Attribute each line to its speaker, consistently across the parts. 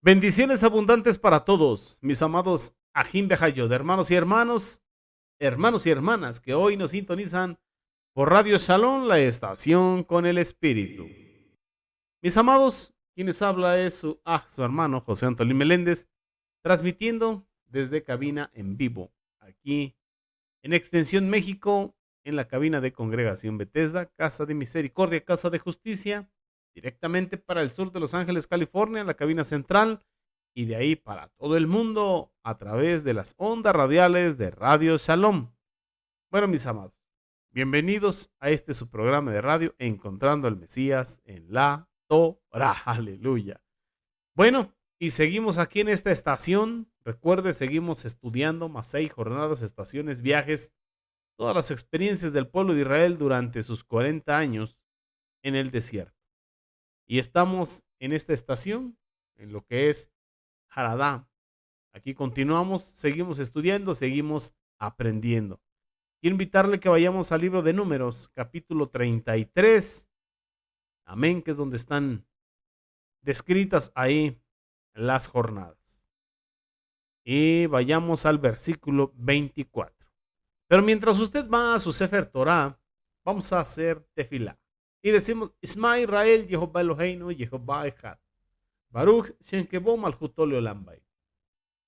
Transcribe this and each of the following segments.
Speaker 1: Bendiciones abundantes para todos, mis amados Ajin Behayod, hermanos y hermanas que hoy nos sintonizan por Radio Shalom, la estación con el Espíritu. Mis amados, quienes habla es su hermano José Antolín Meléndez, transmitiendo desde cabina en vivo, aquí en Extensión México, en la cabina de Congregación Bethesda, Casa de Misericordia, Casa de Justicia, directamente para el sur de Los Ángeles, California, en la cabina central, y de ahí para todo el mundo a través de las ondas radiales de Radio Shalom. Bueno, mis amados, bienvenidos a este su programa de radio, Encontrando al Mesías en la Torah. Aleluya. Bueno, y seguimos aquí en esta estación. Recuerde, seguimos estudiando más 6 jornadas, estaciones, viajes, todas las experiencias del pueblo de Israel durante sus 40 años en el desierto. Y estamos en esta estación, en lo que es Haradá. Aquí continuamos, seguimos estudiando, seguimos aprendiendo. Quiero invitarle que vayamos al libro de Números, capítulo 33. Amén, que es donde están descritas ahí las jornadas. Y vayamos al versículo 24. Pero mientras usted va a su Sefer Torah, vamos a hacer tefilá. Y decimos, Isma Israel, Jehová Eloheinu, Jehová Echad. Baruch Shem Kevó Malchuto Leolam Bay.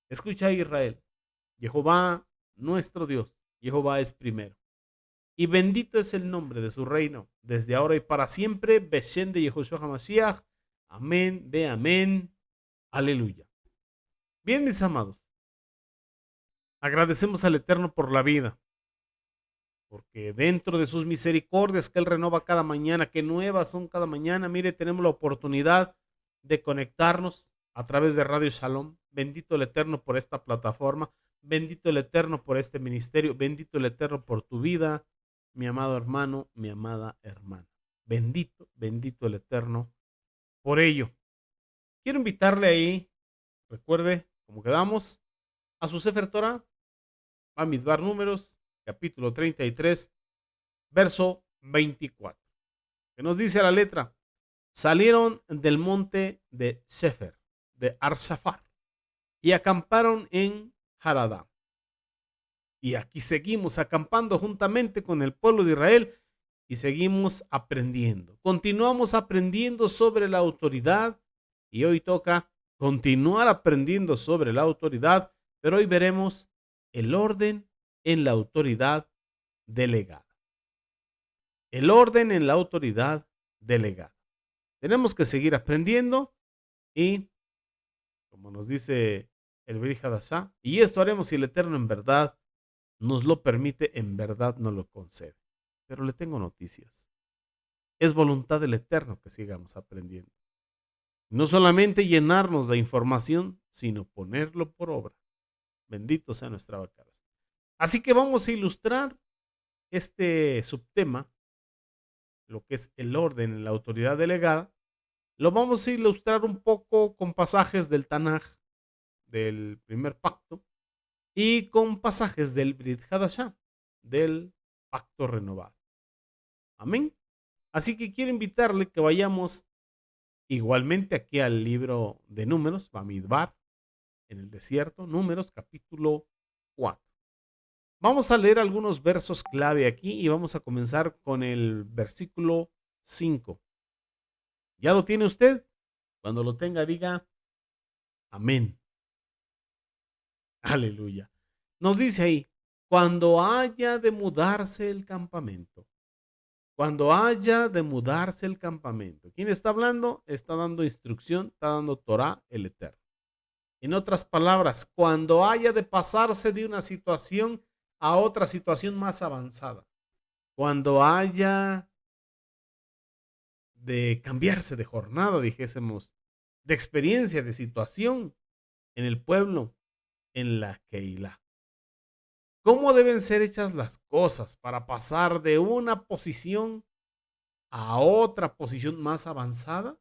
Speaker 1: Escucha Israel, Jehová nuestro Dios, Jehová es primero. Y bendito es el nombre de su reino, desde ahora y para siempre. Beshem de Yehoshua HaMashiach. Amén, ve amén. Aleluya. Bien, mis amados, agradecemos al Eterno por la vida, porque dentro de sus misericordias que Él renova cada mañana, que nuevas son cada mañana, mire, tenemos la oportunidad de conectarnos a través de Radio Shalom. Bendito el Eterno por esta plataforma, bendito el Eterno por este ministerio, bendito el Eterno por tu vida, mi amado hermano, mi amada hermana. Bendito, bendito el Eterno por ello. Quiero invitarle ahí, recuerde, como quedamos, a su Sefer Torah, Bamidbar Números, capítulo 33, verso 24, que nos dice la letra: salieron del monte de Sefer, de Arshafar, y acamparon en Haradá. Y aquí seguimos acampando juntamente con el pueblo de Israel y seguimos aprendiendo. Continuamos aprendiendo sobre la autoridad y hoy toca continuar aprendiendo sobre la autoridad, pero hoy veremos el orden en la autoridad delegada. El orden en la autoridad delegada. Tenemos que seguir aprendiendo y, como nos dice el Brit Hadashah, y esto haremos si el Eterno en verdad nos lo permite, en verdad nos lo concede. Pero le tengo noticias. Es voluntad del Eterno que sigamos aprendiendo. No solamente llenarnos de información, sino ponerlo por obra. Bendito sea nuestra vacada. Así que vamos a ilustrar este subtema, lo que es el orden en la autoridad delegada. Lo vamos a ilustrar un poco con pasajes del Tanaj, del primer pacto, y con pasajes del Brit Hadashah, del pacto renovado. Amén. Así que quiero invitarle que vayamos igualmente aquí al libro de Números, Bamidbar, en el desierto, Números capítulo 4. Vamos a leer algunos versos clave aquí y vamos a comenzar con el versículo 5. ¿Ya lo tiene usted? Cuando lo tenga, diga amén. Aleluya. Nos dice ahí, cuando haya de mudarse el campamento. Cuando haya de mudarse el campamento. ¿Quién está hablando? Está dando instrucción, está dando Torah el Eterno. En otras palabras, cuando haya de pasarse de una situación a otra situación más avanzada. Cuando haya de cambiarse de jornada, dijésemos, de experiencia, de situación en el pueblo, en la Keilah. ¿Cómo deben ser hechas las cosas para pasar de una posición a otra posición más avanzada?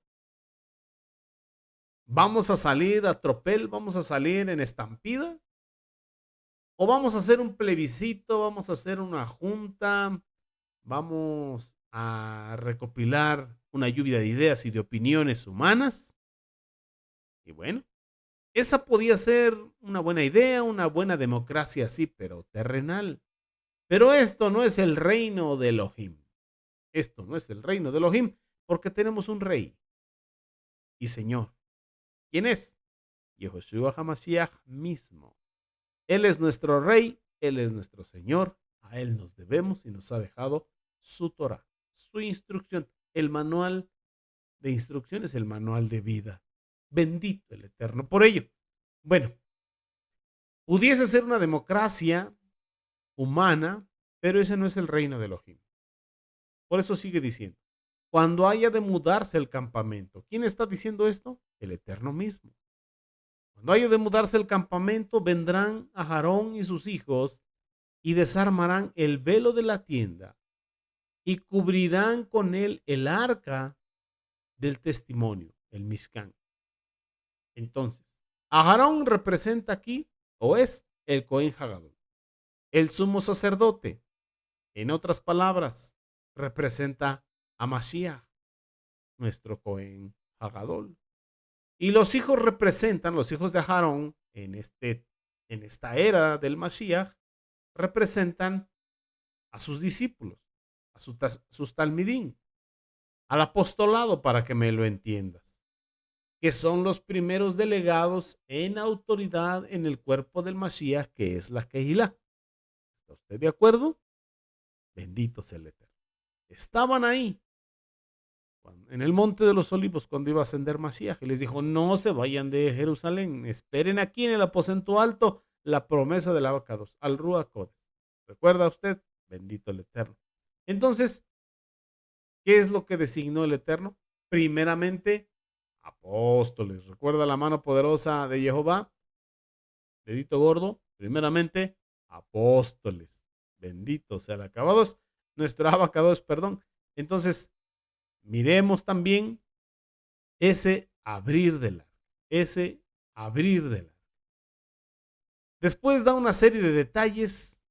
Speaker 1: ¿Vamos a salir a tropel? ¿Vamos a salir en estampida? ¿O vamos a hacer un plebiscito? ¿Vamos a hacer una junta? ¿Vamos a recopilar una lluvia de ideas y de opiniones humanas? Y bueno, Esa podía ser una buena idea, una buena democracia, sí, pero terrenal. Pero esto no es el reino de Elohim. Esto no es el reino de Elohim, porque tenemos un rey y señor. ¿Quién es? Yehoshua HaMashiach mismo. Él es nuestro rey, él es nuestro señor. A él nos debemos y nos ha dejado su Torah, su instrucción, el manual de instrucciones, el manual de vida. Bendito el Eterno por ello. Bueno, pudiese ser una democracia humana, pero ese no es el reino de Elohim. Por eso sigue diciendo, cuando haya de mudarse el campamento. ¿Quién está diciendo esto? El Eterno mismo. Cuando haya de mudarse el campamento, vendrán a Aarón y sus hijos y desarmarán el velo de la tienda y cubrirán con él el arca del testimonio, el Mishkan. Entonces, Aarón representa aquí, o es el Cohen Hagadol, el sumo sacerdote. En otras palabras, representa a Mashiach, nuestro Cohen Hagadol. Y los hijos representan, los hijos de Aarón, en esta era del Mashiach, representan a sus discípulos, a sus talmidín, al apostolado, para que me lo entiendas, que son los primeros delegados en autoridad en el cuerpo del Mashiach, que es la Kehilá. ¿Está usted de acuerdo? Bendito sea el Eterno. Estaban ahí, en el monte de los olivos, cuando iba a ascender Mashiach, y les dijo, no se vayan de Jerusalén, esperen aquí en el aposento alto la promesa del abacados, al Ruach Kodesh. ¿Recuerda usted? Bendito el Eterno. Entonces, ¿qué es lo que designó el Eterno? Primeramente, apóstoles. ¿Recuerda la mano poderosa de Jehová? Dedito gordo. Primeramente, apóstoles. Bendito sea el acabados. Nuestro abacados, perdón. Entonces, miremos también ese abrir del arca. Ese abrir del arca. Después da una serie de detalles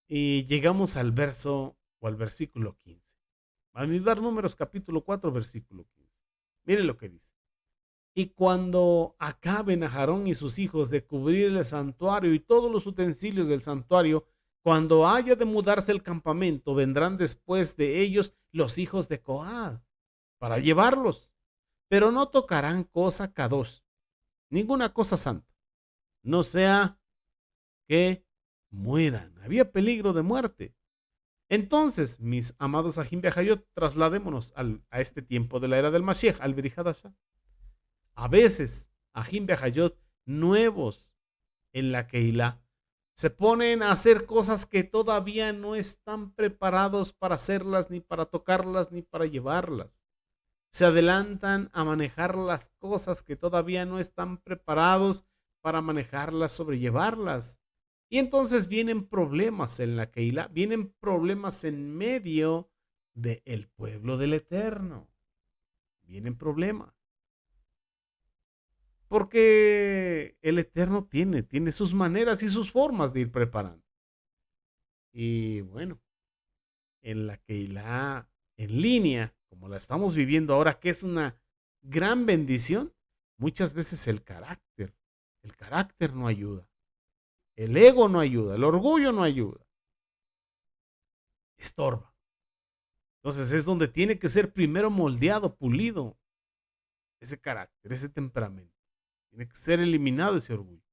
Speaker 1: y llegamos al verso o al versículo 15. Bamidbar Números capítulo 4, versículo 15. Mire lo que dice. Y cuando acaben a Aarón y sus hijos de cubrir el santuario y todos los utensilios del santuario, cuando haya de mudarse el campamento, vendrán después de ellos los hijos de Coad para llevarlos, pero no tocarán cosa kadosh, ninguna cosa santa, no sea que mueran. Había peligro de muerte. Entonces, mis amados Ajim Behayot, trasladémonos a este tiempo de la era del Mashiach, al Birihadashah. A veces, Ajim Behayot, nuevos en la Keilah, se ponen a hacer cosas que todavía no están preparados para hacerlas, ni para tocarlas, ni para llevarlas. Se adelantan a manejar las cosas que todavía no están preparados para manejarlas, sobrellevarlas. Y entonces vienen problemas en la Keilah, vienen problemas en medio del pueblo del Eterno. Vienen problemas. Porque el Eterno tiene sus maneras y sus formas de ir preparando. Y bueno, en la Keilah en línea, como la estamos viviendo ahora, que es una gran bendición, muchas veces el carácter no ayuda, el ego no ayuda, el orgullo no ayuda, estorba. Entonces es donde tiene que ser primero moldeado, pulido ese carácter, ese temperamento. Tiene que ser eliminado ese orgullo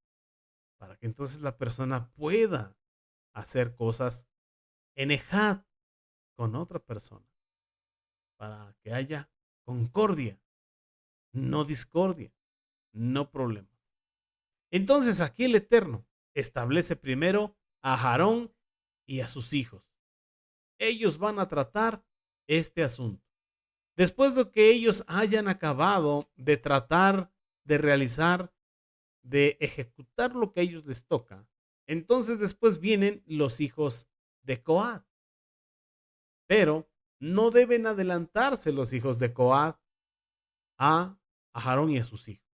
Speaker 1: para que entonces la persona pueda hacer cosas en ejad con otra persona, para que haya concordia, no discordia, no problemas. Entonces aquí el Eterno establece primero a Aarón y a sus hijos. Ellos van a tratar este asunto. Después de que ellos hayan acabado de tratar, de realizar, de ejecutar lo que a ellos les toca, entonces después vienen los hijos de Coat. Pero no deben adelantarse los hijos de Coat a Aarón y a sus hijos.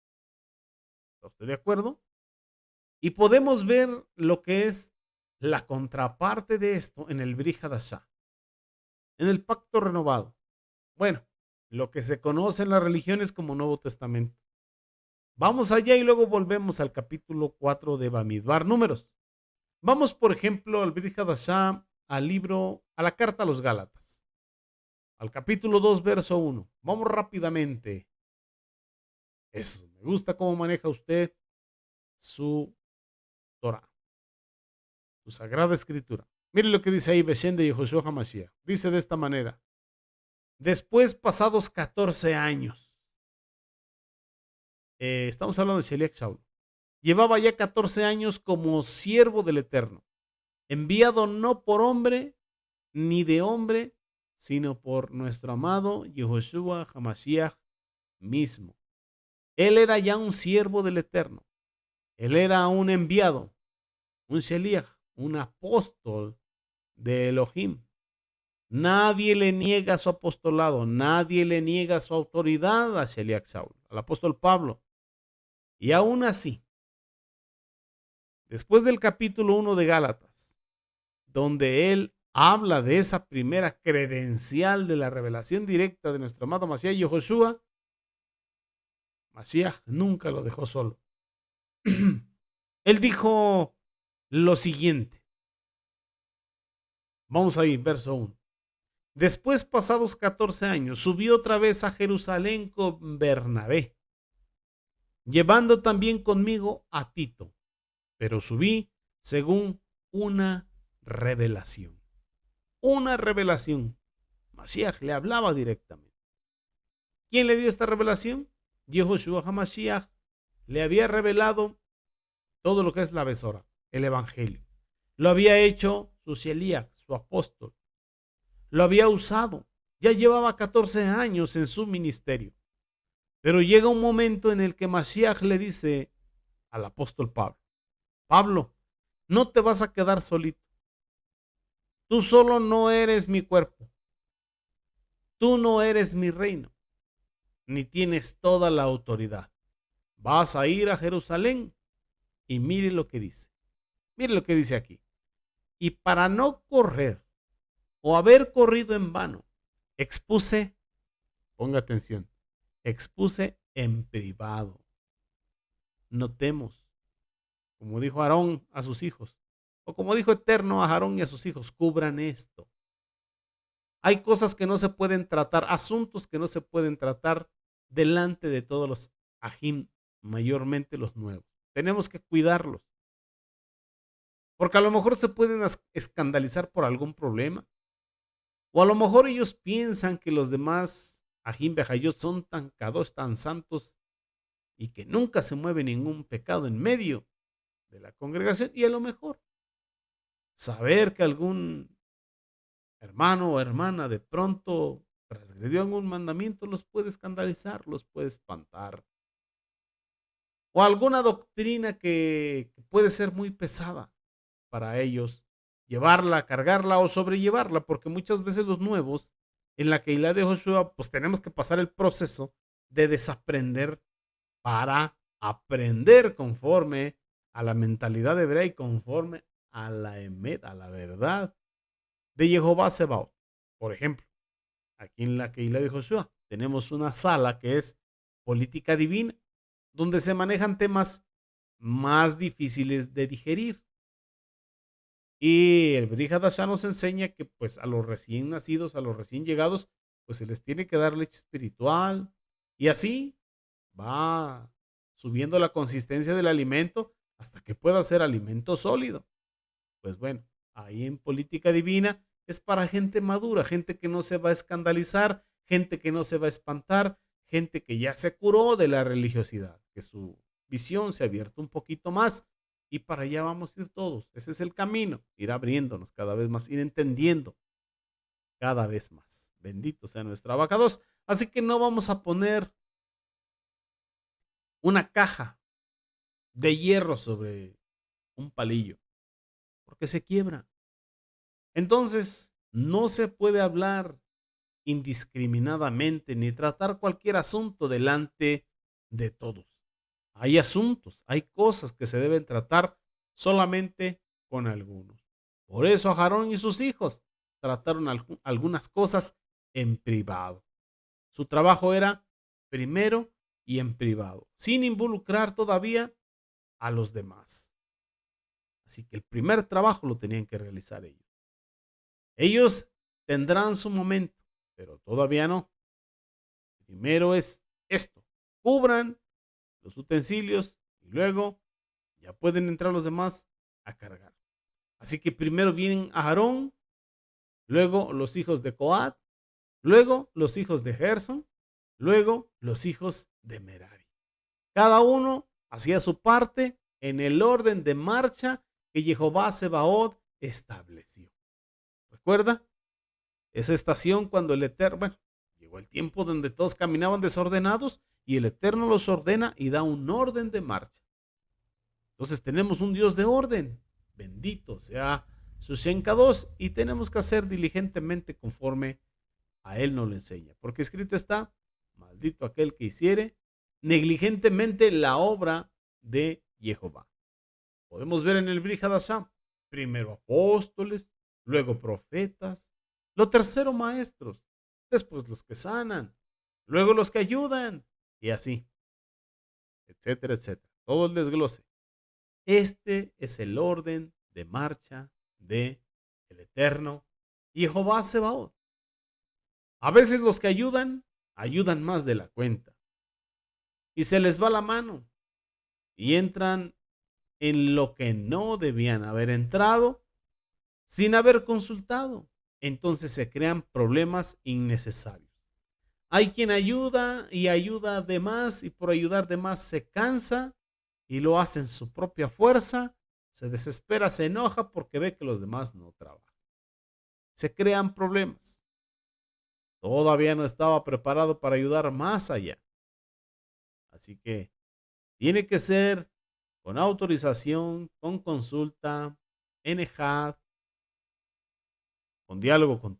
Speaker 1: ¿Está usted de acuerdo? Y podemos ver lo que es la contraparte de esto en el Brit Hadashah, en el pacto renovado. Bueno, lo que se conoce en las religiones como Nuevo Testamento. Vamos allá y luego volvemos al capítulo 4 de Bamidbar, Números. Vamos, por ejemplo, al Brit Hadashah, al libro, a la carta a los Gálatas, al capítulo 2, verso 1. Vamos rápidamente. Eso, me gusta cómo maneja usted su Torah, su Sagrada Escritura. Mire lo que dice ahí Beshem de Yehoshua HaMashiach. Dice de esta manera: después, pasados 14 años, estamos hablando de Sheliach Shaul, llevaba ya 14 años como siervo del Eterno, enviado no por hombre ni de hombre, sino por nuestro amado Yehoshua HaMashiach mismo. Él era ya un siervo del Eterno. Él era un enviado, un Sheliach, un apóstol de Elohim. Nadie le niega su apostolado, nadie le niega su autoridad a Sheliach Shaul, al apóstol Pablo. Y aún así, después del capítulo 1 de Gálatas, donde él habla de esa primera credencial de la revelación directa de nuestro amado Mashiach Yehoshua, Mashiach nunca lo dejó solo. Él dijo lo siguiente. Vamos ahí, verso 1. Después, pasados 14 años, subió otra vez a Jerusalén con Bernabé, llevando también conmigo a Tito, pero subí según una revelación. Una revelación. Mashiach le hablaba directamente. ¿Quién le dio esta revelación? Yehoshua HaMashiach le había revelado todo lo que es la Besora, el Evangelio. Lo había hecho su Sheliach, su apóstol. Lo había usado. Ya llevaba 14 años en su ministerio. Pero llega un momento en el que Mashiach le dice al apóstol Pablo: Pablo, no te vas a quedar solito. Tú solo no eres mi cuerpo. Tú no eres mi reino, ni tienes toda la autoridad. Vas a ir a Jerusalén y mire lo que dice. Mire lo que dice aquí. Y para no correr o haber corrido en vano, expuse, ponga atención, expuse en privado. Notemos, como dijo Aarón a sus hijos, o como dijo Eterno a Aarón y a sus hijos, cubran esto. Hay cosas que no se pueden tratar, asuntos que no se pueden tratar delante de todos los ajim, mayormente los nuevos. Tenemos que cuidarlos, porque a lo mejor se pueden escandalizar por algún problema, o a lo mejor ellos piensan que los demás ajim bejayot son tan kadosh, tan santos, y que nunca se mueve ningún pecado en medio de la congregación, y a lo mejor saber que algún hermano o hermana de pronto transgredió algún mandamiento los puede escandalizar, los puede espantar. O alguna doctrina que puede ser muy pesada para ellos, llevarla, cargarla o sobrellevarla, porque muchas veces los nuevos en la Keilah de Joshua, pues tenemos que pasar el proceso de desaprender para aprender conforme a la mentalidad hebrea y conforme a la emet, a la verdad de Jehová Sebaot. Por ejemplo, aquí en la Keilah de Joshua tenemos una sala que es política divina, donde se manejan temas más difíciles de digerir. Y el Brit Hadashah nos enseña que pues a los recién nacidos, a los recién llegados, pues se les tiene que dar leche espiritual. Y así va subiendo la consistencia del alimento hasta que pueda ser alimento sólido. Pues bueno, ahí en política divina es para gente madura, gente que no se va a escandalizar, gente que no se va a espantar, gente que ya se curó de la religiosidad, que su visión se ha abierto un poquito más y para allá vamos a ir todos. Ese es el camino, ir abriéndonos cada vez más, ir entendiendo cada vez más. Bendito sea nuestro abacados. Así que no vamos a poner una caja de hierro sobre un palillo, porque se quiebra. Entonces, no se puede hablar indiscriminadamente ni tratar cualquier asunto delante de todos. Hay asuntos, hay cosas que se deben tratar solamente con algunos. Por eso Aarón y sus hijos trataron algunas cosas en privado. Su trabajo era, primero, y en privado, sin involucrar todavía a los demás. Así que el primer trabajo lo tenían que realizar ellos. Ellos tendrán su momento, pero todavía no. Primero es esto, cubran los utensilios y luego ya pueden entrar los demás a cargar. Así que primero vienen Aarón, luego los hijos de Coat, luego los hijos de Gerson, luego los hijos de Merari. Cada uno hacía su parte en el orden de marcha que Jehová Sebaot estableció. ¿Recuerda? Esa estación cuando el Eterno, bueno, llegó el tiempo donde todos caminaban desordenados y el Eterno los ordena y da un orden de marcha. Entonces tenemos un Dios de orden. Bendito sea su Shenkados y tenemos que hacer diligentemente conforme a él nos lo enseña. Porque escrito está, maldito aquel que hiciere negligentemente la obra de Jehová. Podemos ver en el Brit Hadashah, primero apóstoles, luego profetas, lo tercero maestros, después los que sanan, luego los que ayudan y así, etcétera, etcétera. Todo el desglose. Este es el orden de marcha de el Eterno Jehová Sebaot. A veces los que ayudan más de la cuenta y se les va la mano y entran en lo que no debían haber entrado sin haber consultado. Entonces se crean problemas innecesarios. Hay quien ayuda y ayuda de más y por ayudar de más se cansa y lo hace en su propia fuerza, se desespera, se enoja porque ve que los demás no trabajan. Se crean problemas. Todavía no estaba preparado para ayudar más allá. Así que tiene que ser con autorización, con consulta, en EJAD, con diálogo,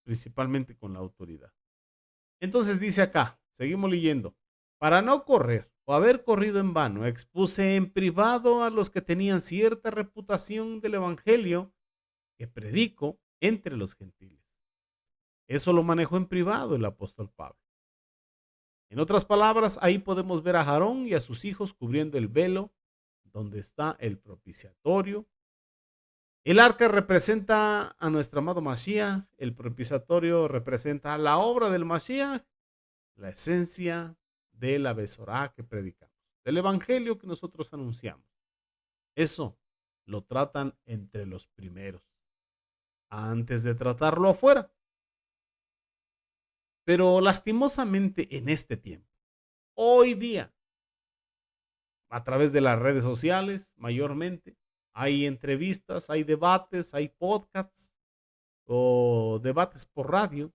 Speaker 1: principalmente con la autoridad. Entonces dice acá, seguimos leyendo, para no correr o haber corrido en vano, expuse en privado a los que tenían cierta reputación del evangelio que predico entre los gentiles. Eso lo manejó en privado el apóstol Pablo. En otras palabras, ahí podemos ver a Aarón y a sus hijos cubriendo el velo donde está el propiciatorio. El arca representa a nuestro amado Mashiach, el propiciatorio representa la obra del Mashiach, la esencia de la Besorá que predicamos, del evangelio que nosotros anunciamos. Eso lo tratan entre los primeros, antes de tratarlo afuera. Pero lastimosamente en este tiempo, hoy día, a través de las redes sociales mayormente, hay entrevistas, hay debates, hay podcasts o debates por radio,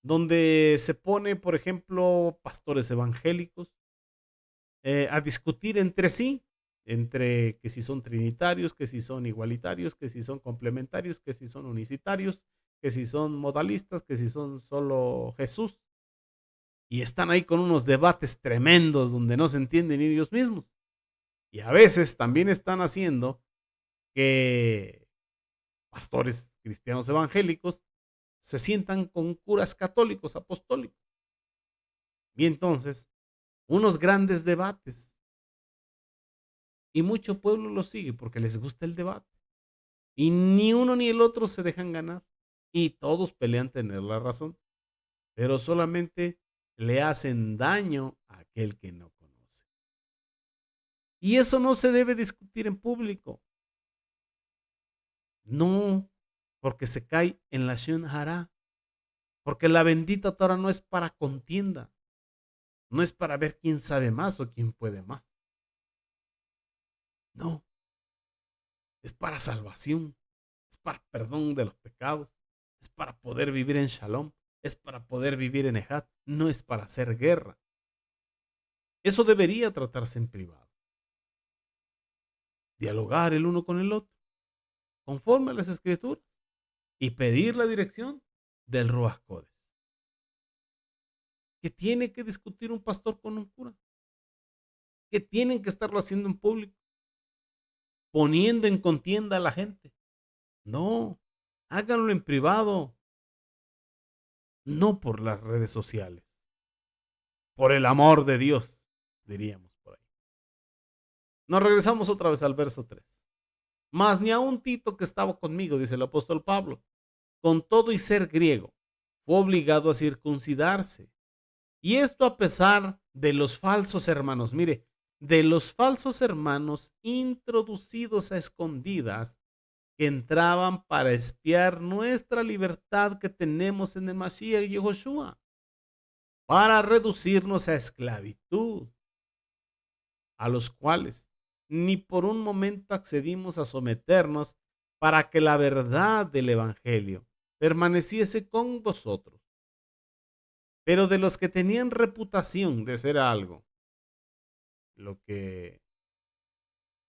Speaker 1: donde se pone, por ejemplo, pastores evangélicos a discutir entre sí, entre que si son trinitarios, que si son igualitarios, que si son complementarios, que si son unicitarios, que si son modalistas, que si son solo Jesús. Y están ahí con unos debates tremendos donde no se entienden ni ellos mismos. Y a veces también están haciendo que pastores cristianos evangélicos se sientan con curas católicos apostólicos. Y entonces, unos grandes debates. Y mucho pueblo lo sigue porque les gusta el debate. Y ni uno ni el otro se dejan ganar. Y todos pelean tener la razón. Pero solamente le hacen daño a aquel que no conoce. Y eso no se debe discutir en público. No, porque se cae en la Shon Hara. Porque la bendita Torah no es para contienda. No es para ver quién sabe más o quién puede más. No, es para salvación. Es para perdón de los pecados. Es para poder vivir en Shalom. Es para poder vivir en Ejad. No es para hacer guerra. Eso debería tratarse en privado. Dialogar el uno con el otro, conforme a las escrituras, y pedir la dirección del Ruach Kodesh. ¿Qué tiene que discutir un pastor con un cura? ¿Qué tienen que estarlo haciendo en público? Poniendo en contienda a la gente. No, háganlo en privado, no por las redes sociales. Por el amor de Dios, diríamos por ahí. Nos regresamos otra vez al verso 3. Mas ni aun Tito que estaba conmigo, dice el apóstol Pablo, con todo y ser griego, fue obligado a circuncidarse. Y esto a pesar de los falsos hermanos, mire, de los falsos hermanos introducidos a escondidas que entraban para espiar nuestra libertad que tenemos en el Mashiach y Yehoshua, para reducirnos a esclavitud, a los cuales ni por un momento accedimos a someternos para que la verdad del Evangelio permaneciese con vosotros. Pero de los que tenían reputación de ser algo, lo que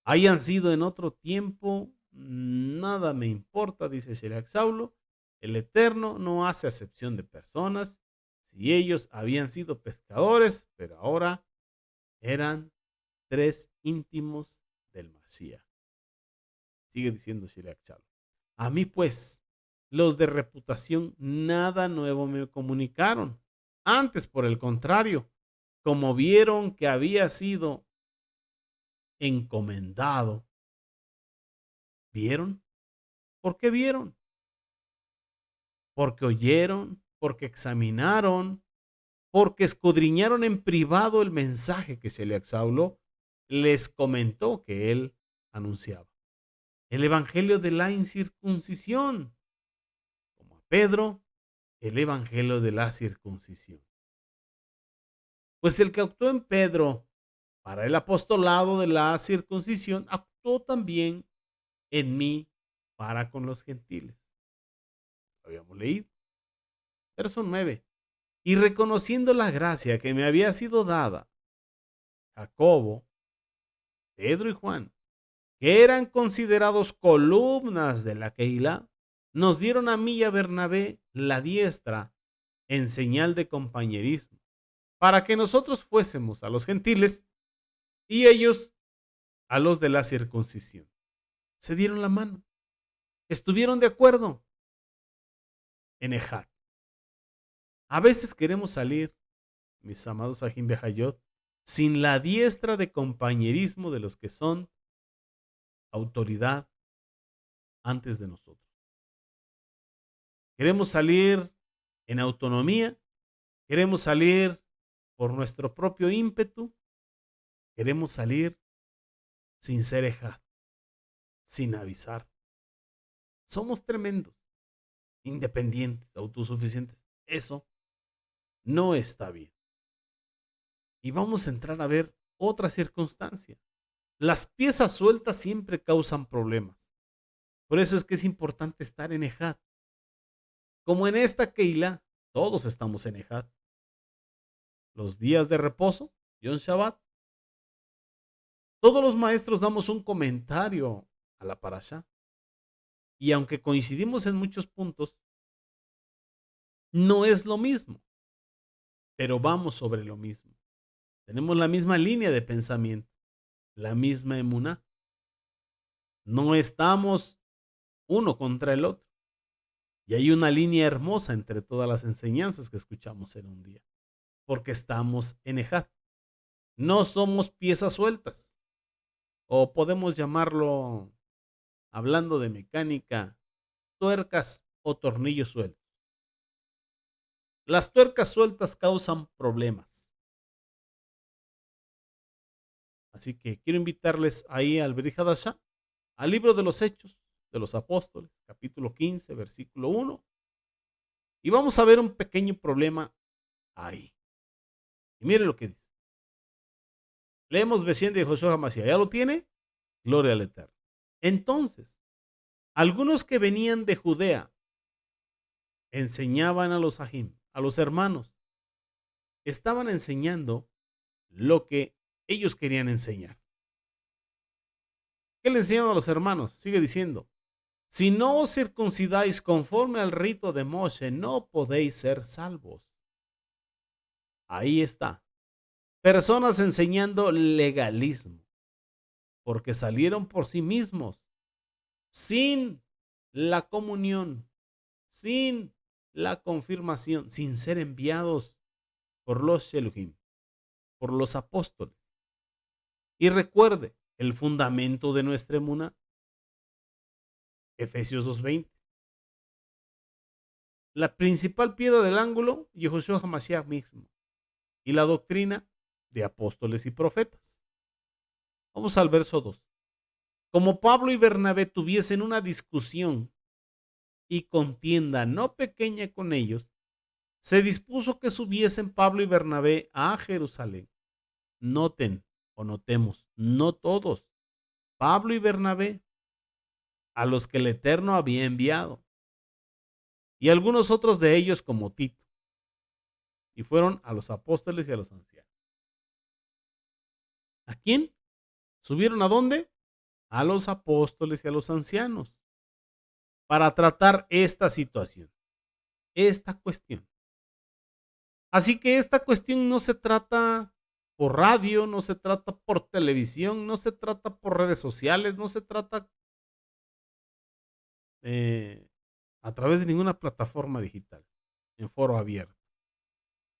Speaker 1: hayan sido en otro tiempo, nada me importa, dice Sheliach Saulo. El Eterno no hace acepción de personas. Si ellos habían sido pescadores, pero ahora eran 3 íntimos del Mashiach. Sigue diciendo Sheliach Saulo. A mí pues, los de reputación nada nuevo me comunicaron. Antes, por el contrario, como vieron que había sido encomendado, ¿vieron? ¿Por qué vieron? Porque oyeron, porque examinaron, porque escudriñaron en privado el mensaje que Sheliach Saulo les comentó que él anunciaba. El evangelio de la incircuncisión, como a Pedro, el evangelio de la circuncisión. Pues el que actuó en Pedro para el apostolado de la circuncisión, actuó también en mí para con los gentiles. Lo habíamos leído. Verso 9. Y reconociendo la gracia que me había sido dada, Jacobo, Pedro y Juan, que eran considerados columnas de la Keilah, nos dieron a mí y a Bernabé la diestra en señal de compañerismo, para que nosotros fuésemos a los gentiles y ellos a los de la circuncisión. Se dieron la mano, estuvieron de acuerdo en Ejat. A veces queremos salir, mis amados Ajim Behayot, sin la diestra de compañerismo de los que son autoridad antes de nosotros. Queremos salir en autonomía, queremos salir por nuestro propio ímpetu, queremos salir sin ser Ejat, sin avisar. Somos tremendos, independientes, autosuficientes. Eso no está bien. Y vamos a entrar a ver otra circunstancia. Las piezas sueltas siempre causan problemas. Por eso es que es importante estar en Ejat. Como en esta Keilah, todos estamos en Ejat. Los días de reposo, Yom Shabbat. Todos los maestros damos un comentario a la parashá. Y aunque coincidimos en muchos puntos, no es lo mismo, pero vamos sobre lo mismo. Tenemos la misma línea de pensamiento, la misma emuná. No estamos uno contra el otro. Y hay una línea hermosa entre todas las enseñanzas que escuchamos en un día, porque estamos en Ejat. No somos piezas sueltas, o podemos llamarlo, hablando de mecánica, tuercas o tornillos sueltos. Las tuercas sueltas causan problemas. Así que quiero invitarles ahí al Brit Hadashah, al libro de los Hechos de los Apóstoles, capítulo 15, versículo 1. Y vamos a ver un pequeño problema ahí. Y mire lo que dice. Leemos Besien de Josué Hamashiach. ¿Ya lo tiene? Gloria al Eterno. Entonces, algunos que venían de Judea enseñaban a los ajim, a los hermanos. Estaban enseñando lo que ellos querían enseñar. ¿Qué le enseñaban a los hermanos? Sigue diciendo, si no os circuncidáis conforme al rito de Moshe, no podéis ser salvos. Ahí está. Personas enseñando legalismo, porque salieron por sí mismos, sin la comunión, sin la confirmación, sin ser enviados por los Sheluhim, por los apóstoles. Y recuerde, el fundamento de nuestra emuná, Efesios 2:20. La principal piedra del ángulo, Yehoshua HaMashiach mismo. Y la doctrina de apóstoles y profetas. Vamos al verso 2. Como Pablo y Bernabé tuviesen una discusión y contienda no pequeña con ellos, se dispuso que subiesen Pablo y Bernabé a Jerusalén. Noten o notemos, no todos. Pablo y Bernabé, a los que el Eterno había enviado, y algunos otros de ellos como Tito, y fueron a los apóstoles y a los ancianos. ¿A quién? ¿Subieron a dónde? A los apóstoles y a los ancianos, para tratar esta situación, esta cuestión. Así que esta cuestión no se trata por radio, no se trata por televisión, no se trata por redes sociales, no se trata eh, a través de ninguna plataforma digital, en foro abierto.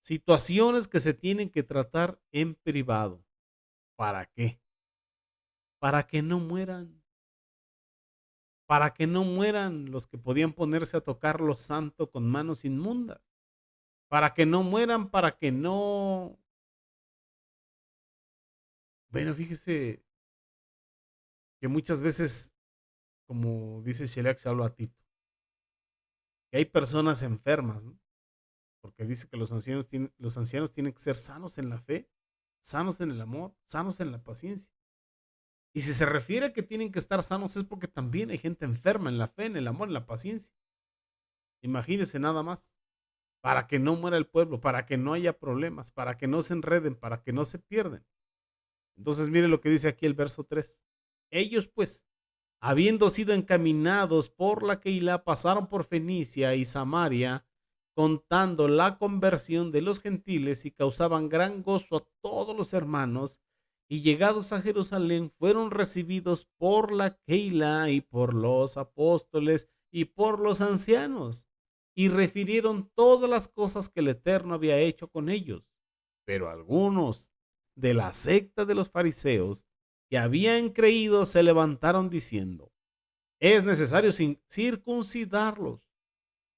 Speaker 1: Situaciones que se tienen que tratar en privado. ¿Para qué? Para que no mueran. Para que no mueran los que podían ponerse a tocar lo santo con manos inmundas. Para que no mueran, para que no... Bueno, fíjese que muchas veces, como dice Sheliak, se habla a Tito, que hay personas enfermas, ¿no? Porque dice que los ancianos tienen que ser sanos en la fe, sanos en el amor, sanos en la paciencia. Y si se refiere a que tienen que estar sanos es porque también hay gente enferma en la fe, en el amor, en la paciencia. Imagínense nada más, para que no muera el pueblo, para que no haya problemas, para que no se enreden, para que no se pierden. Entonces mire lo que dice aquí el verso 3. Ellos pues, habiendo sido encaminados por la Keilah, pasaron por Fenicia y Samaria, contando la conversión de los gentiles y causaban gran gozo a todos los hermanos. Y llegados a Jerusalén, fueron recibidos por la Keilah y por los apóstoles y por los ancianos. Y refirieron todas las cosas que el Eterno había hecho con ellos. Pero algunos de la secta de los fariseos que habían creído se levantaron diciendo: es necesario circuncidarlos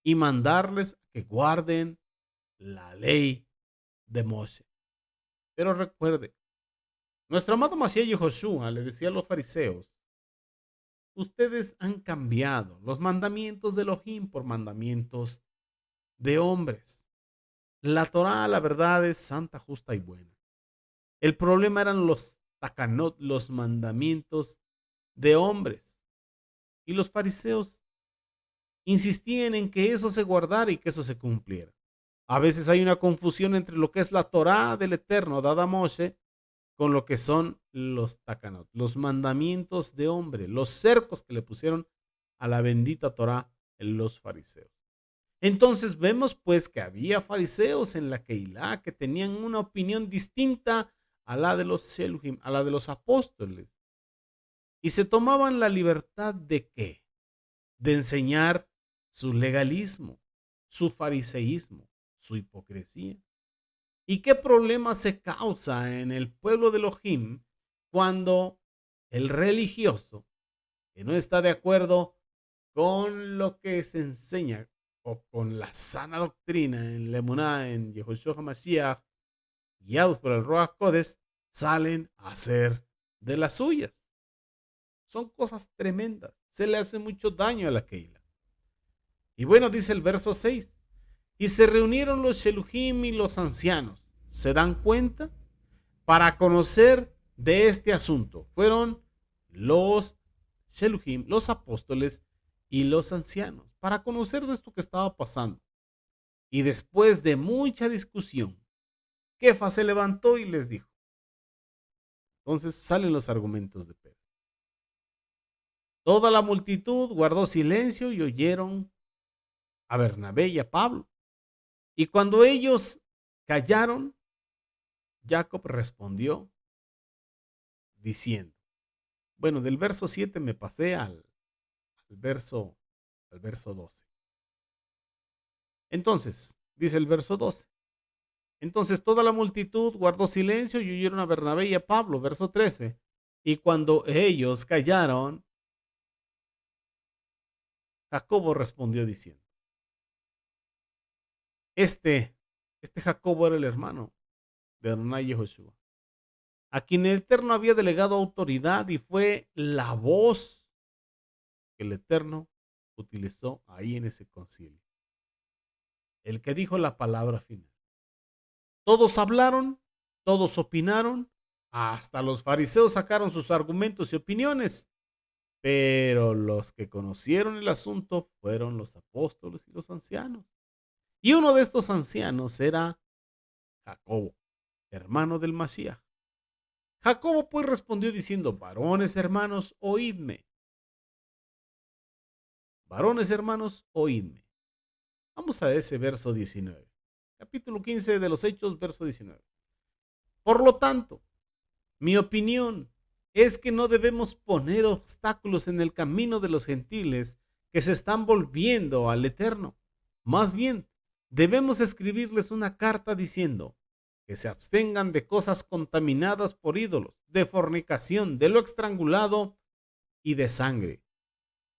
Speaker 1: y mandarles que guarden la ley de Moshe. Pero recuerde, nuestro amado Mashiach Joshua le decía a los fariseos: ustedes han cambiado los mandamientos de Elohim por mandamientos de hombres. La Torá, la verdad, es santa, justa y buena. El problema eran los takanot, los mandamientos de hombres. Y los fariseos insistían en que eso se guardara y que eso se cumpliera. A veces hay una confusión entre lo que es la Torá del Eterno, dada a Moshe, con lo que son los takanot, los mandamientos de hombre, los cercos que le pusieron a la bendita Torá en los fariseos. Entonces vemos pues que había fariseos en la Keilah que tenían una opinión distinta a la de los Sheluhim, a la de los apóstoles. Y se tomaban la libertad de ¿qué? De enseñar su legalismo, su fariseísmo, su hipocresía. ¿Y qué problema se causa en el pueblo de Elohim cuando el religioso, que no está de acuerdo con lo que se enseña o con la sana doctrina en la emuná, en Yehoshua HaMashiach, guiados por el Ruach Kodesh, salen a hacer de las suyas? Son cosas tremendas. Se le hace mucho daño a la Keilah. Y bueno, dice el verso 6. Y se reunieron los Sheluhim y los ancianos. ¿Se dan cuenta? Para conocer de este asunto. Fueron los Sheluhim, los apóstoles y los ancianos. Para conocer de esto que estaba pasando. Y después de mucha discusión, Kefa se levantó y les dijo. Entonces salen los argumentos de Pedro. Toda la multitud guardó silencio y oyeron a Bernabé y a Pablo. Y cuando ellos callaron, Jacob respondió diciendo, bueno, del verso 7 me pasé al verso 12. Entonces, dice el verso 12. Entonces toda la multitud guardó silencio y oyeron a Bernabé y a Pablo, verso 13. Y cuando ellos callaron, Jacobo respondió diciendo, este, este Jacobo era el hermano de Adonai y Joshua, a quien el Eterno había delegado autoridad y fue la voz que el Eterno utilizó ahí en ese concilio, el que dijo la palabra final. Todos hablaron, todos opinaron, hasta los fariseos sacaron sus argumentos y opiniones, pero los que conocieron el asunto fueron los apóstoles y los ancianos. Y uno de estos ancianos era Jacobo, hermano del Mashiach. Jacobo pues respondió diciendo, varones hermanos, oídme. Varones hermanos, oídme. Vamos a ese verso 19. Capítulo 15 de los Hechos, verso 19. Por lo tanto, mi opinión es que no debemos poner obstáculos en el camino de los gentiles que se están volviendo al Eterno. Más bien, debemos escribirles una carta diciendo que se abstengan de cosas contaminadas por ídolos, de fornicación, de lo estrangulado y de sangre.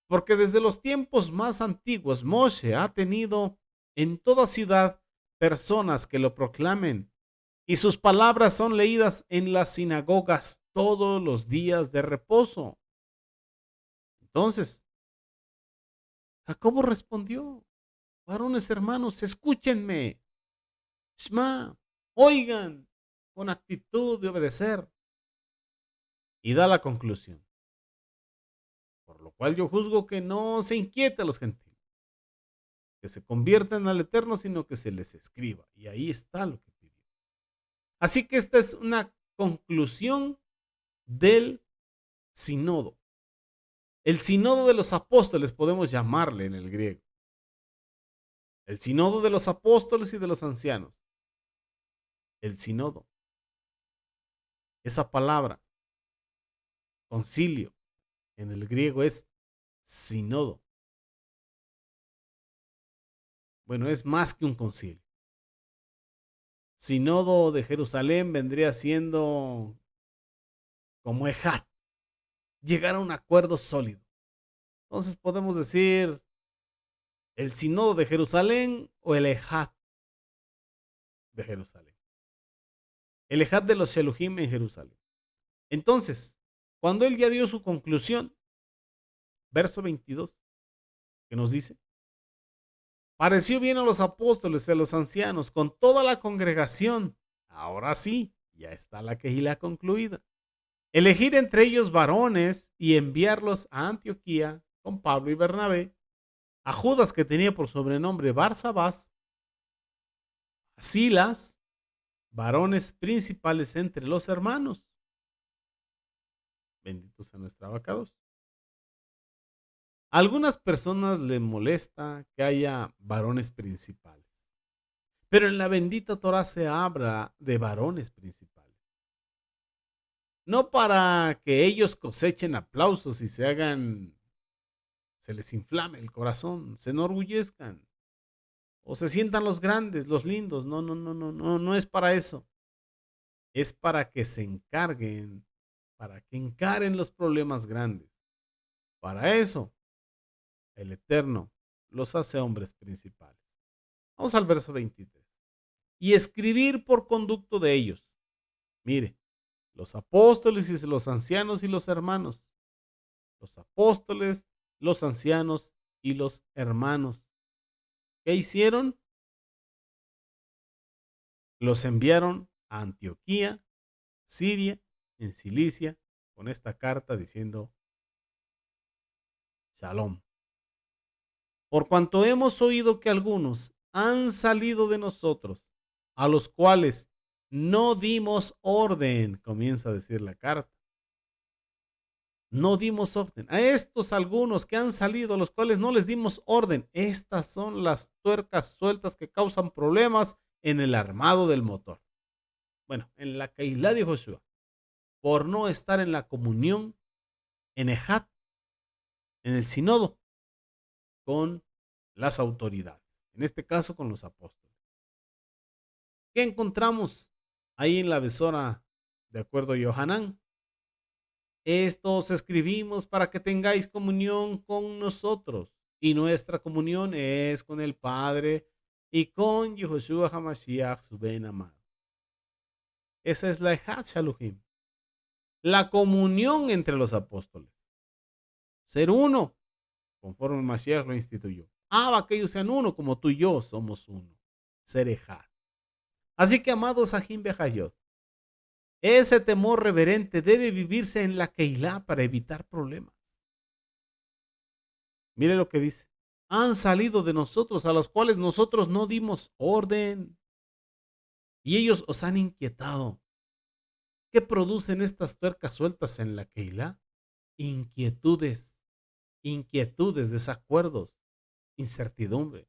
Speaker 1: Porque desde los tiempos más antiguos Moshe ha tenido en toda ciudad personas que lo proclamen y sus palabras son leídas en las sinagogas todos los días de reposo. Entonces, Jacobo respondió, varones hermanos, escúchenme, Shma, oigan con actitud de obedecer. Y da la conclusión, por lo cual yo juzgo que no se inquiete a los gentiles, que se conviertan al Eterno, sino que se les escriba. Y ahí está lo que pidió. Así que esta es una conclusión del sinodo. El sinodo de los apóstoles podemos llamarle en el griego. El sinodo de los apóstoles y de los ancianos. El sinodo. Esa palabra, concilio, en el griego es sinodo. Bueno, es más que un concilio. Sinodo de Jerusalén vendría siendo como ejat, llegar a un acuerdo sólido. Entonces podemos decir el sinodo de Jerusalén o el ejat de Jerusalén. El ejat de los Sheluhim en Jerusalén. Entonces, cuando él ya dio su conclusión, verso 22, que nos dice, pareció bien a los apóstoles y a los ancianos con toda la congregación. Ahora sí, ya está la quejilá concluida. Elegir entre ellos varones y enviarlos a Antioquía con Pablo y Bernabé, a Judas que tenía por sobrenombre Barsabás, a Silas, varones principales entre los hermanos. Benditos a nuestra abacados. A algunas personas les molesta que haya varones principales, pero en la bendita Torah se habla de varones principales. No para que ellos cosechen aplausos y se les inflame el corazón, se enorgullezcan o se sientan los grandes, los lindos. No, no, no, no, no, no es para eso. Es para que se encarguen, para que encaren los problemas grandes. Para eso, el Eterno los hace hombres principales. Vamos al verso 23. Y escribir por conducto de ellos. Mire, los apóstoles y los ancianos y los hermanos. Los apóstoles, los ancianos y los hermanos. ¿Qué hicieron? Los enviaron a Antioquía, Siria, en Cilicia, con esta carta diciendo Shalom. Por cuanto hemos oído que algunos han salido de nosotros, a los cuales no dimos orden, comienza a decir la carta. No dimos orden. A estos algunos que han salido, a los cuales no les dimos orden. Estas son las tuercas sueltas que causan problemas en el armado del motor. Bueno, en la Keilah de Joshua, por no estar en la comunión, en Ejat, en el sinodo, con las autoridades. En este caso, con los apóstoles. ¿Qué encontramos ahí en la besora de acuerdo a Yohanan? Esto os escribimos para que tengáis comunión con nosotros, y nuestra comunión es con el Padre y con Yahushua HaMashiach, su Ben amado. Esa es la Ejat Shaluhim, la comunión entre los apóstoles. Ser uno, conforme Mashiach lo instituyó. Que ellos sean uno, como tú y yo somos uno. Ser Ejat. Así que, amados Ajim Behayot, ese temor reverente debe vivirse en la Keilah para evitar problemas. Mire lo que dice. Han salido de nosotros a los cuales nosotros no dimos orden. Y ellos os han inquietado. ¿Qué producen estas tuercas sueltas en la Keilah? Inquietudes, desacuerdos, incertidumbre.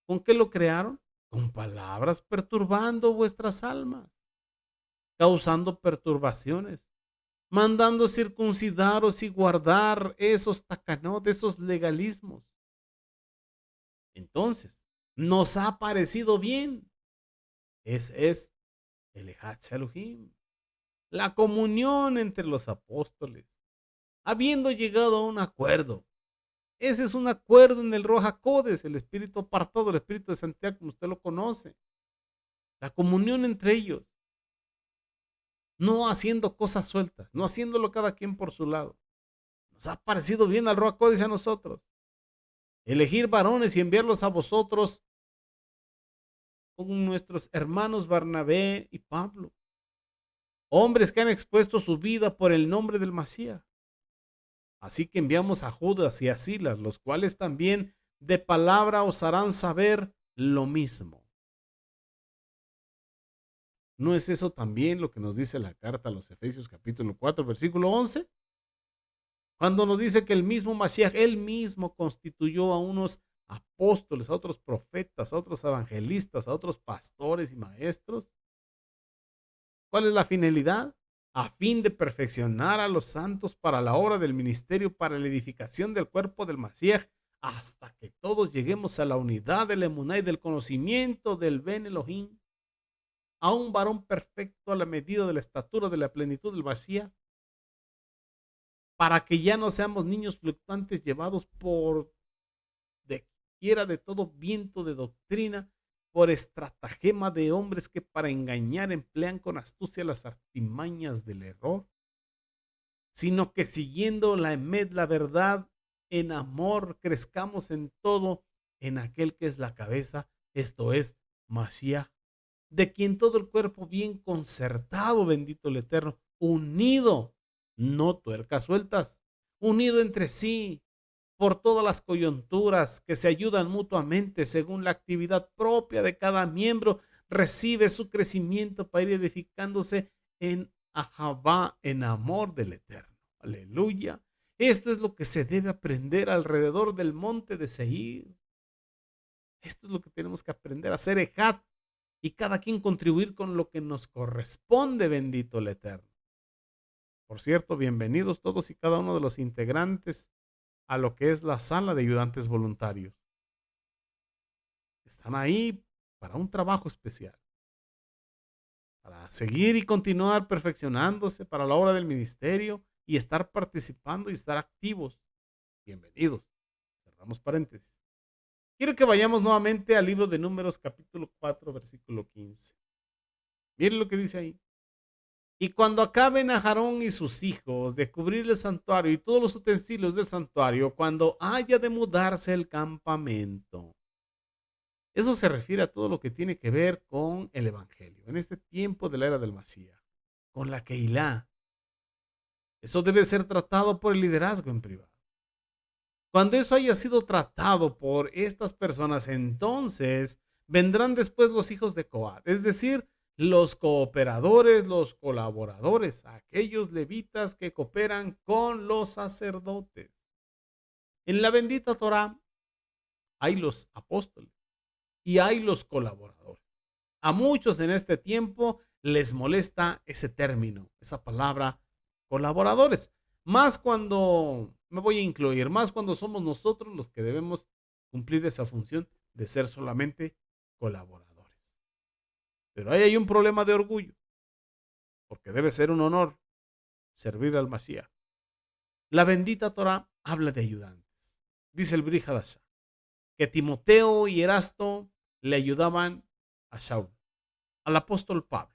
Speaker 1: ¿Con qué lo crearon? Con palabras perturbando vuestras almas, causando perturbaciones, mandando circuncidaros y guardar esos takanot, esos legalismos. Entonces, nos ha parecido bien. Ese es el Ejat Shaluhim, la comunión entre los apóstoles, habiendo llegado a un acuerdo. Ese es un acuerdo en el Roja Codes, el espíritu apartado, el espíritu de Santiago, como usted lo conoce. La comunión entre ellos, no haciendo cosas sueltas, no haciéndolo cada quien por su lado. Nos ha parecido bien al Roja Codes a nosotros. Elegir varones y enviarlos a vosotros con nuestros hermanos Barnabé y Pablo. Hombres que han expuesto su vida por el nombre del Masías. Así que enviamos a Judas y a Silas, los cuales también de palabra os harán saber lo mismo. ¿No es eso también lo que nos dice la carta a los Efesios capítulo 4, versículo 11? Cuando nos dice que el mismo Mashiach, él mismo constituyó a unos apóstoles, a otros profetas, a otros evangelistas, a otros pastores y maestros. ¿Cuál es la finalidad? A fin de perfeccionar a los santos para la obra del ministerio, para la edificación del cuerpo del Mashiach, hasta que todos lleguemos a la unidad del emuná y del conocimiento del Ben Elohim, a un varón perfecto a la medida de la estatura de la plenitud del Mashiach, para que ya no seamos niños fluctuantes llevados por de quiera de todo viento de doctrina, por estratagema de hombres que para engañar emplean con astucia las artimañas del error, sino que siguiendo la emet, la verdad, en amor, crezcamos en todo en aquel que es la cabeza, esto es Mashiach, de quien todo el cuerpo bien concertado, bendito el Eterno, unido, no tuercas sueltas, unido entre sí, por todas las coyunturas que se ayudan mutuamente según la actividad propia de cada miembro, recibe su crecimiento para ir edificándose en Ahabá, en amor del Eterno. Aleluya. Esto es lo que se debe aprender alrededor del monte de Seir. Esto es lo que tenemos que aprender a hacer Ejat y cada quien contribuir con lo que nos corresponde, bendito el Eterno. Por cierto, bienvenidos todos y cada uno de los integrantes a lo que es la sala de ayudantes voluntarios. Están ahí para un trabajo especial, para seguir y continuar perfeccionándose para la obra del ministerio y estar participando y estar activos. Bienvenidos. Cerramos paréntesis. Quiero que vayamos nuevamente al libro de Números capítulo 4, versículo 15. Miren lo que dice ahí. Y cuando acaben a Aarón y sus hijos de cubrir el santuario y todos los utensilios del santuario, cuando haya de mudarse el campamento. Eso se refiere a todo lo que tiene que ver con el evangelio, en este tiempo de la era del Masías, con la Keilah. Eso debe ser tratado por el liderazgo en privado. Cuando eso haya sido tratado por estas personas, entonces vendrán después los hijos de Coat, es decir, los cooperadores, los colaboradores, aquellos levitas que cooperan con los sacerdotes. En la bendita Torá hay los apóstoles y hay los colaboradores. A muchos en este tiempo les molesta ese término, esa palabra colaboradores. Más cuando, me voy a incluir, más cuando somos nosotros los que debemos cumplir esa función de ser solamente colaboradores. Pero ahí hay un problema de orgullo, porque debe ser un honor servir al Mashiach. La bendita Torah habla de ayudantes. Dice el Brit Hadashah que Timoteo y Erasto le ayudaban a Shaul, al apóstol Pablo.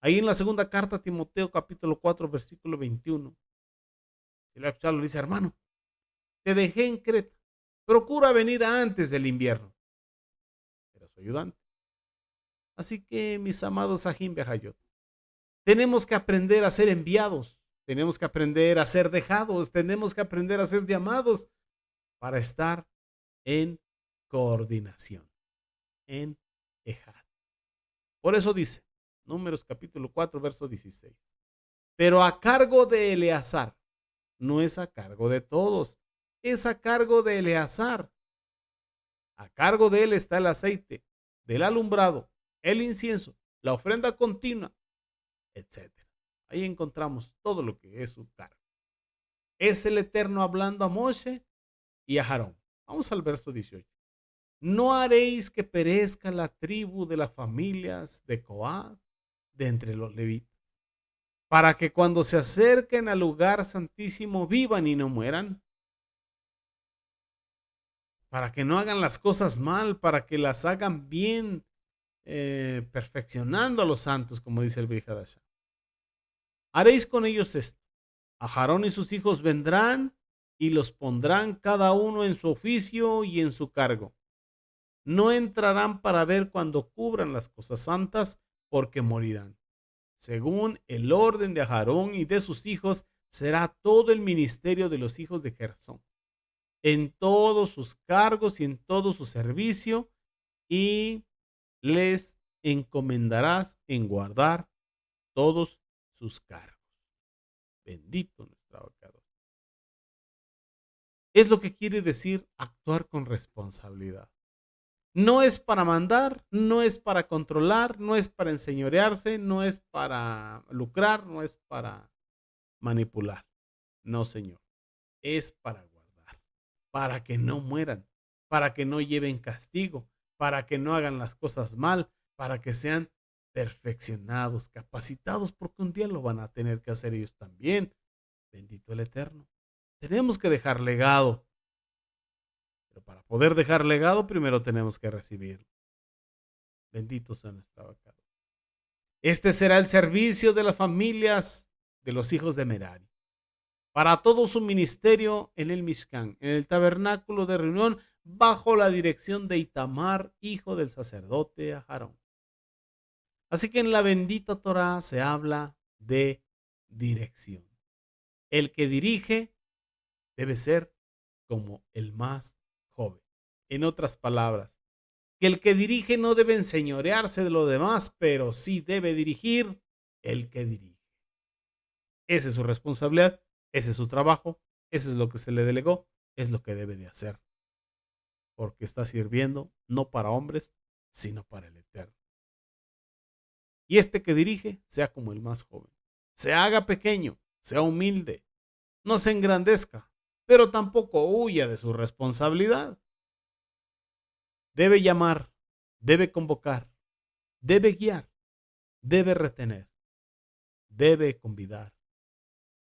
Speaker 1: Ahí en la segunda carta a Timoteo, capítulo 4, versículo 21, el apóstol le dice: hermano, te dejé en Creta, procura venir antes del invierno. Era su ayudante. Así que, mis amados Ajim Behayot, tenemos que aprender a ser enviados, tenemos que aprender a ser dejados, tenemos que aprender a ser llamados para estar en coordinación, en Ejad. Por eso dice, Números capítulo 4, verso 16. Pero a cargo de Eleazar, no es a cargo de todos, es a cargo de Eleazar. A cargo de él está el aceite, del alumbrado, el incienso, la ofrenda continua, etcétera. Ahí encontramos todo lo que es su cargo. Es el Eterno hablando a Moshe y a Aarón. Vamos al verso 18. No haréis que perezca la tribu de las familias de Coat de entre los levitas, para que cuando se acerquen al lugar santísimo vivan y no mueran, para que no hagan las cosas mal, para que las hagan bien, perfeccionando a los santos, como dice el Brit Hadashah. Haréis con ellos esto: a Aarón y sus hijos vendrán y los pondrán cada uno en su oficio y en su cargo. No entrarán para ver cuando cubran las cosas santas, porque morirán. Según el orden de Aarón y de sus hijos, será todo el ministerio de los hijos de Gersón, en todos sus cargos y en todo su servicio, y les encomendarás en guardar todos sus cargos. Bendito nuestro abogado. Es lo que quiere decir actuar con responsabilidad. No es para mandar, no es para controlar, no es para enseñorearse, no es para lucrar, no es para manipular. No, Señor. Es para guardar, para que no mueran, para que no lleven castigo, para que no hagan las cosas mal, para que sean perfeccionados, capacitados, porque un día lo van a tener que hacer ellos también. Bendito el Eterno. Tenemos que dejar legado, pero para poder dejar legado, primero tenemos que recibirlo. Bendito sea nuestro abogado. Este será el servicio de las familias de los hijos de Merari, para todo su ministerio en el Mishkan, en el tabernáculo de reunión, bajo la dirección de Itamar, hijo del sacerdote Aarón. Así que en la bendita Torá se habla de dirección. El que dirige debe ser como el más joven. En otras palabras, que el que dirige no debe enseñorearse de lo demás, pero sí debe dirigir el que dirige. Esa es su responsabilidad, ese es su trabajo, ese es lo que se le delegó, es lo que debe de hacer, porque está sirviendo no para hombres, sino para el Eterno. Y este que dirige sea como el más joven, se haga pequeño, sea humilde, no se engrandezca, pero tampoco huya de su responsabilidad. Debe llamar, debe convocar, debe guiar, debe retener, debe convidar,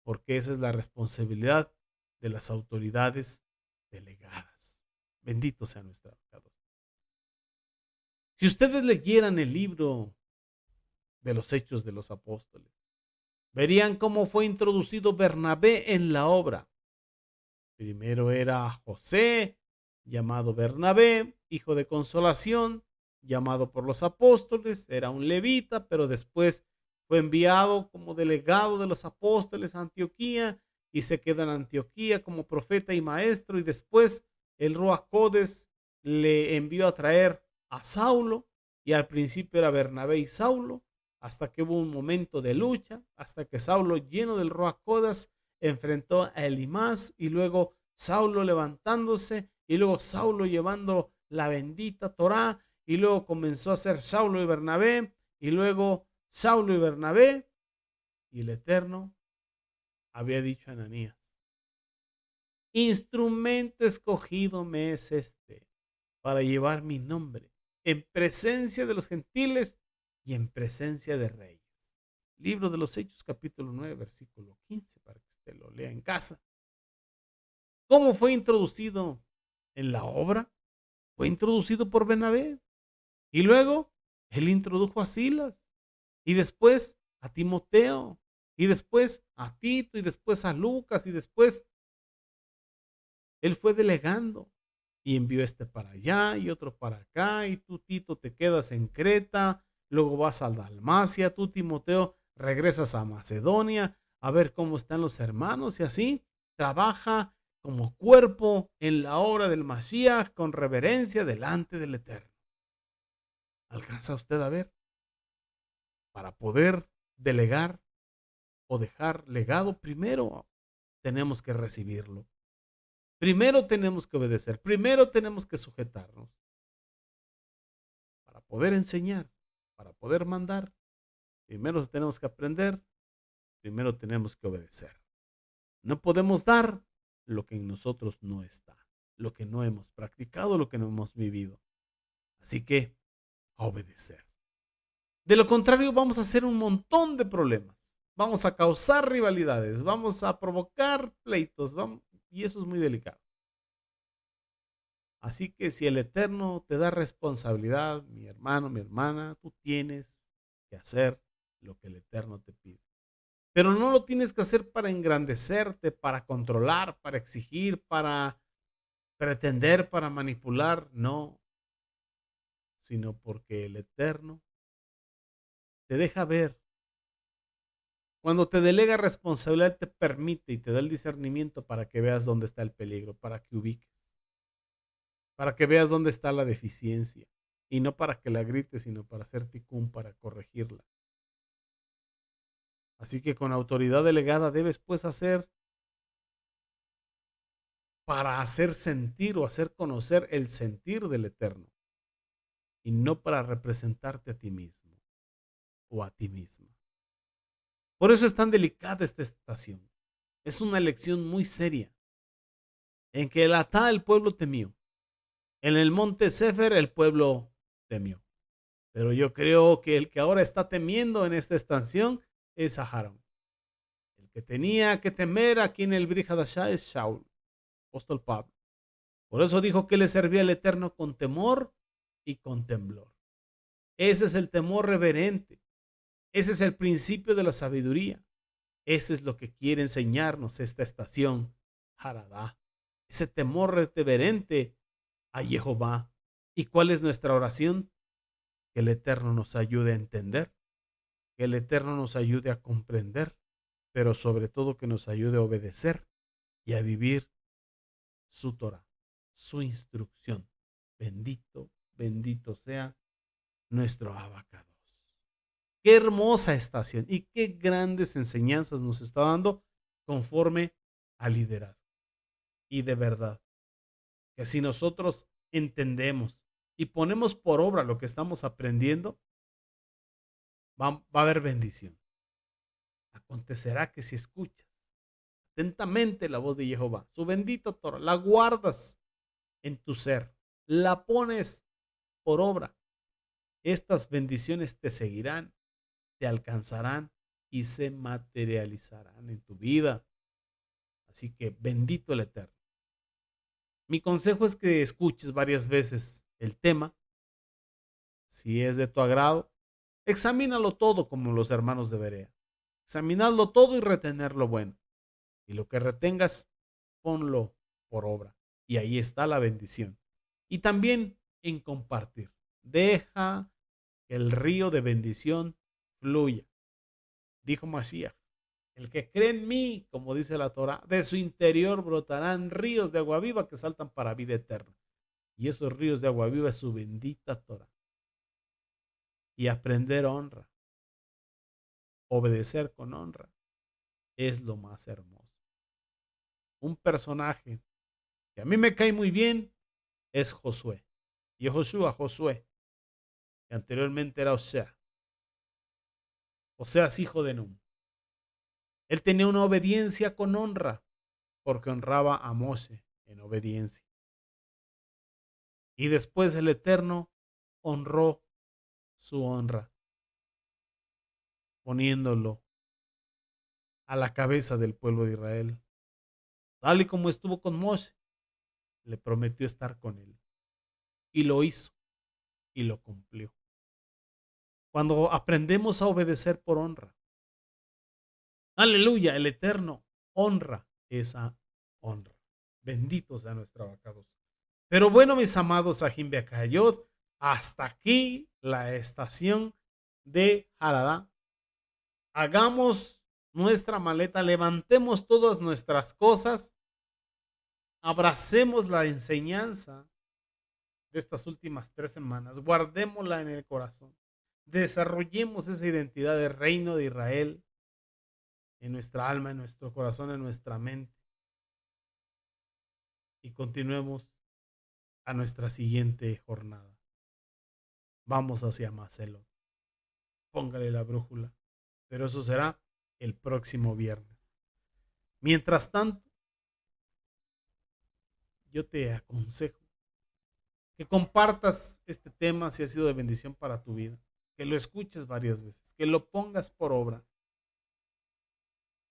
Speaker 1: porque esa es la responsabilidad de las autoridades delegadas. Bendito sea nuestro abogado. Si ustedes leyeran el libro de los Hechos de los Apóstoles, verían cómo fue introducido Bernabé en la obra. Primero era José, llamado Bernabé, hijo de consolación, llamado por los apóstoles, era un levita, pero después fue enviado como delegado de los apóstoles a Antioquía y se queda en Antioquía como profeta y maestro, y después el Ruach Codes le envió a traer a Saulo, y al principio era Bernabé y Saulo, hasta que hubo un momento de lucha, hasta que Saulo, lleno del Ruach Codes, enfrentó a Elimás, y luego Saulo levantándose, y luego Saulo llevando la bendita Torá, y luego comenzó a ser Saulo y Bernabé, y luego Saulo y Bernabé, y el Eterno había dicho a Ananías: instrumento escogido me es este para llevar mi nombre en presencia de los gentiles y en presencia de reyes. Libro de los Hechos, capítulo 9, versículo 15, para que usted lo lea en casa. ¿Cómo fue introducido en la obra? Fue introducido por Bernabé. Y luego él introdujo a Silas. Y después a Timoteo. Y después a Tito. Y después a Lucas. Y después él fue delegando. Y envió este para allá y otro para acá. Y tú, Tito, te quedas en Creta. Luego vas a Dalmacia. Tú, Timoteo, regresas a Macedonia a ver cómo están los hermanos. Y así trabaja como cuerpo en la obra del Mashiach con reverencia delante del Eterno. ¿Alcanza usted a ver? Para poder delegar o dejar legado, primero tenemos que recibirlo. Primero tenemos que obedecer. Primero tenemos que sujetarnos. Para poder enseñar, para poder mandar, primero tenemos que aprender. Primero tenemos que obedecer. No podemos dar lo que en nosotros no está, lo que no hemos practicado, lo que no hemos vivido. Así que, a obedecer. De lo contrario, vamos a hacer un montón de problemas. Vamos a causar rivalidades, vamos a provocar pleitos, y eso es muy delicado. Así que si el Eterno te da responsabilidad, mi hermano, mi hermana, tú tienes que hacer lo que el Eterno te pide. Pero no lo tienes que hacer para engrandecerte, para controlar, para exigir, para pretender, para manipular, no, sino porque el Eterno te deja ver. Cuando te delega responsabilidad, te permite y te da el discernimiento para que veas dónde está el peligro, para que ubiques, para que veas dónde está la deficiencia. Y no para que la grites, sino para hacer ticún, para corregirla. Así que con autoridad delegada debes pues hacer para hacer sentir o hacer conocer el sentir del Eterno. Y no para representarte a ti mismo o a ti misma. Por eso es tan delicada esta estación. Es una lección muy seria en que el pueblo temió. En el monte Sefer el pueblo temió. Pero yo creo que el que ahora está temiendo en esta estación es Aharón. El que tenía que temer aquí en el Brit Hadashah es Shaul, apóstol Pablo. Por eso dijo que le servía al Eterno con temor y con temblor. Ese es el temor reverente. Ese es el principio de la sabiduría. Ese es lo que quiere enseñarnos esta estación, Haradá. Ese temor reverente a Jehová. ¿Y cuál es nuestra oración? Que el Eterno nos ayude a entender, que el Eterno nos ayude a comprender, pero sobre todo que nos ayude a obedecer y a vivir su Torah, su instrucción. Bendito, bendito sea nuestro abacados. Qué hermosa estación y qué grandes enseñanzas nos está dando conforme al liderazgo. Y de verdad, que si nosotros entendemos y ponemos por obra lo que estamos aprendiendo, va a haber bendición. Acontecerá que si escuchas atentamente la voz de Jehová, su bendito Torah, la guardas en tu ser, la pones por obra, estas bendiciones te seguirán, te alcanzarán y se materializarán en tu vida. Así que bendito el Eterno. Mi consejo es que escuches varias veces el tema. Si es de tu agrado, examínalo todo como los hermanos de Berea. Examinarlo todo y retener lo bueno. Y lo que retengas, ponlo por obra. Y ahí está la bendición. Y también en compartir. Deja que el río de bendición fluya. Dijo Mashiach. El que cree en mí, como dice la Torah, de su interior brotarán ríos de agua viva que saltan para vida eterna. Y esos ríos de agua viva es su bendita Torah. Y aprender honra, obedecer con honra, es lo más hermoso. Un personaje que a mí me cae muy bien es Josué. Y Josué, que anteriormente era Osea. Oseas hijo de Nun. Él tenía una obediencia con honra, porque honraba a Moshe en obediencia. Y después el Eterno honró su honra, poniéndolo a la cabeza del pueblo de Israel. Tal y como estuvo con Moshe, le prometió estar con él. Y lo hizo y lo cumplió. Cuando aprendemos a obedecer por honra, aleluya, el Eterno honra esa honra. Bendito sea nuestro abacados. Pero bueno, mis amados Ajim Beacayot, hasta aquí la estación de Haradá. Hagamos nuestra maleta, levantemos todas nuestras cosas, abracemos la enseñanza de estas últimas 3 semanas, guardémosla en el corazón, desarrollemos esa identidad de reino de Israel en nuestra alma, en nuestro corazón, en nuestra mente y continuemos a nuestra siguiente jornada. Vamos hacia Macelo. Póngale la brújula, pero eso será el próximo viernes. Mientras tanto, yo te aconsejo que compartas este tema si ha sido de bendición para tu vida, que lo escuches varias veces, que lo pongas por obra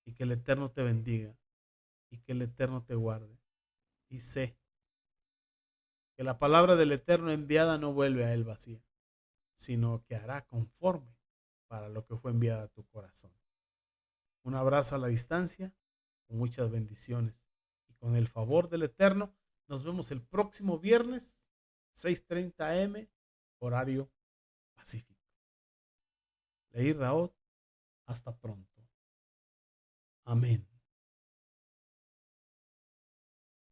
Speaker 1: y que el Eterno te bendiga y que el Eterno te guarde. Y sé que la palabra del Eterno enviada no vuelve a él vacía, sino que hará conforme para lo que fue enviada a tu corazón. Un abrazo a la distancia, con muchas bendiciones. Y con el favor del Eterno, nos vemos el próximo viernes, 6:30 am, horario pacífico. Leí Raot, hasta pronto. Amén.